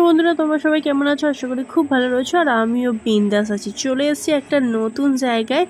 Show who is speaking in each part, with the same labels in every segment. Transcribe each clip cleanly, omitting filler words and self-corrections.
Speaker 1: বন্ধুরা, তোমরা সবাই কেমন আছো? আশা করি খুব ভালো রয়েছো। আর আমিও বিন্দাস আছি। চলে এসেছি একটা নতুন জায়গায়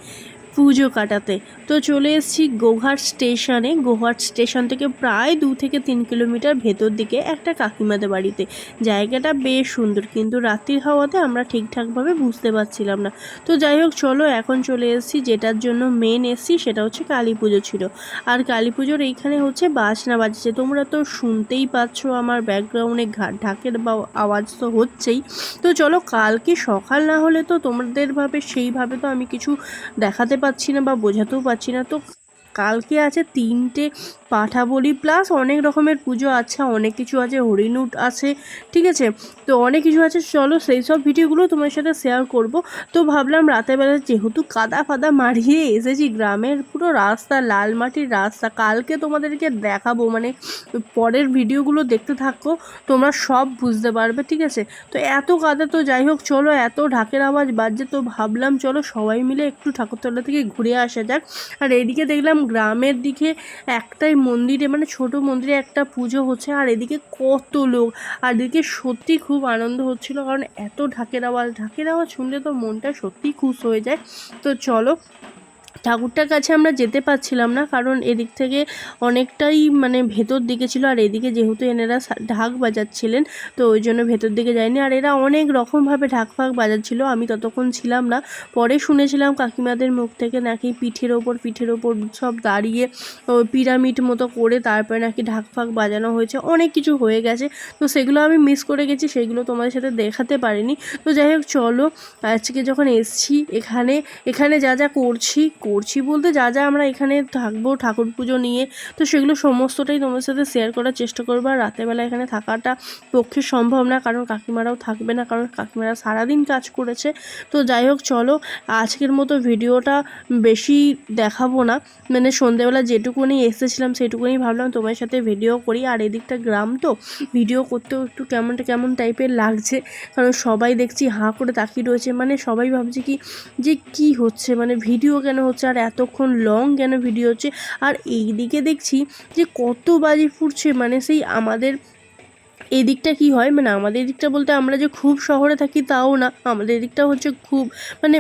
Speaker 1: পুজো কাটাতে। তো চলে এসেছি গোঘাট স্টেশনে। গোঘাট স্টেশন থেকে প্রায় 2 থেকে 3 কিলোমিটার ভেতর দিকে একটা কাকিমাদের বাড়িতে। জায়গাটা বেশ সুন্দর, কিন্তু রাত্রির হাওয়াতে আমরা ঠিকঠাকভাবে বুঝতে পারছিলাম না। তো যাই হোক, চলো এখন চলে এসেছি যেটার জন্য মেন এসেছি, সেটা হচ্ছে কালী পুজো ছিল। আর কালী পুজোর এইখানে হচ্ছে বাজনা বাজছে। তোমরা তো শুনতেই পাচ্ছ আমার ব্যাকগ্রাউন্ডে ঢাকের আওয়াজ তো হচ্ছেই। তো চলো, কালকে সকাল না হলে তো তোমাদের সেইভাবে তো আমি কিছু দেখাতে পাচ্ছি না বা বোঝাতেও পারছি না। তো কালকে আছে 3টে পাঠা বলি, প্লাস অনেক রকমের পুজো আছে, অনেক কিছু আছে, হরিণুট আছে, ঠিক আছে। তো অনেক কিছু আছে, চলো সেই সব ভিডিওগুলো তোমার সাথে শেয়ার করব। তো ভাবলাম রাতের বেলা যেহেতু কাদা ফাদা মারিয়ে এসেছি, গ্রামের পুরো রাস্তা, লাল মাটির রাস্তা, কালকে তোমাদেরকে দেখাবো, মানে পরের ভিডিওগুলো দেখতে থাকো, তোমরা সব বুঝতে পারবে, ঠিক আছে। তো এত কাদা, তো যাই হোক চলো, এত ঢাকের আওয়াজ বাজছে, তো ভাবলাম চলো সবাই মিলে একটু ঠাকুরতলা থেকে ঘুরে আসা যাক। আর এদিকে দেখলাম গ্রামের দিকে একটাই মন্দিরে, মানে ছোট মন্দিরে একটা পুজো হচ্ছে, আর এদিকে কত লোক। আর এদিকে সত্যি খুব আনন্দ হচ্ছিল, কারণ এত ঢাকের আওয়াজ শুনলে তো মনটা সত্যিই খুশ হয়ে যায়। তো চলো, ঠাকুরটার কাছে আমরা যেতে পারছিলাম না, কারণ এদিক থেকে অনেকটাই মানে ভেতর দিকে ছিল, আর এদিকে যেহেতু এনারা ঢাক বাজাচ্ছিলেন, তো ওই জন্য ভেতর দিকে যায়নি। আর এরা অনেক রকমভাবে ঢাক ফাক বাজাচ্ছিল, আমি ততক্ষণ ছিলাম না। পরে শুনেছিলাম কাকিমাদের মুখ থেকে নাকি পিঠের ওপর সব দাঁড়িয়ে পিরামিড মতো করে তারপরে নাকি ঢাক ফাক বাজানো হয়েছে, অনেক কিছু হয়ে গেছে। তো সেগুলো আমি মিস করে গেছি, সেগুলো তোমাদের সাথে দেখাতে পারিনি। তো যাই হোক চলো, আজকে যখন এসছি এখানে যা যা করছি বলতে যা যা আমরা এখানে থাকবো ঠাকুর পুজো নিয়ে, তো সেগুলো সমস্তটাই তোমাদের সাথে শেয়ার করার চেষ্টা করবো। আর রাতেরবেলা এখানে থাকাটা পক্ষে সম্ভব না, কারণ কাকিমারাও থাকবে না, কারণ কাকিমারা সারাদিন কাজ করেছে। তো যাই হোক চলো, আজকের মতো ভিডিওটা বেশি দেখাবো না, মানে সন্ধ্যেবেলা যেটুকুনি এসেছিলাম সেটুকুনি ভাবলাম তোমার সাথে ভিডিও করি। আর এদিকটা গ্রাম, তো ভিডিও করতেও একটু কেমন টাইপের লাগছে, কারণ সবাই দেখছি হাঁ করে তাকিয়ে রয়েছে, মানে সবাই ভাবছে কি হচ্ছে, মানে ভিডিও কেন হচ্ছে, আর এতক্ষণ লং কেন ভিডিও হচ্ছে। আর এই দিকে দেখছি যে কত বাজি ফুটছে, মানে সেই আমাদের এদিকটা কি হয়, মানে আমাদের এদিকটা বলতে আমরা যে খুব শহরে থাকি তাও না, আমাদের এদিকটা হচ্ছে খুব মানে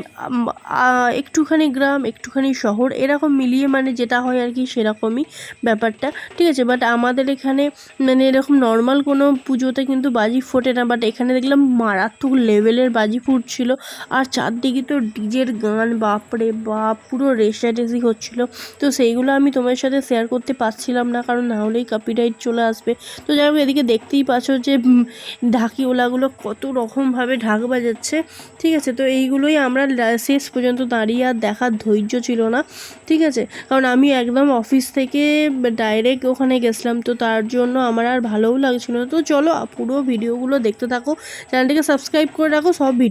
Speaker 1: একটুখানি গ্রাম একটুখানি শহর এরকম মিলিয়ে, মানে যেটা হয় আর কি সেরকমই ব্যাপারটা, ঠিক আছে। বাট আমাদের এখানে মানে এরকম নর্মাল কোনো পুজোতে কিন্তু বাজি ফোটে না, বাট এখানে দেখলাম মারাত্মক লেভেলের বাজি ফুটছিল। আর চারদিকে তো ডিজের গান, বাপরে বাপ, পুরো রেষারেষি হচ্ছিল। তো সেইগুলো আমি তোমার সাথে শেয়ার করতে পারছিলাম না, কারণ না হলেই কপিরাইট চলে আসবে। তো যাই হোক, এদিকে দেখতেই পাচ্ছ যে ঢাকিওয়ালাগুলো কত রকমভাবে ঢাক বাজাচ্ছে, ঠিক আছে। তো এইগুলোই আমরা শেষ পর্যন্ত দাঁড়িয়ে আর দেখার ধৈর্য ছিল না, ঠিক আছে, কারণ আমি একদম অফিস থেকে ডাইরেক্ট ওখানে গেছিলাম, তো তার জন্য আমার আর ভালোও লাগছিল না। তো চলো পুরো ভিডিওগুলো দেখতে থাকো, চ্যানেলটিকে সাবস্ক্রাইব করে রাখো, সব ভিডিও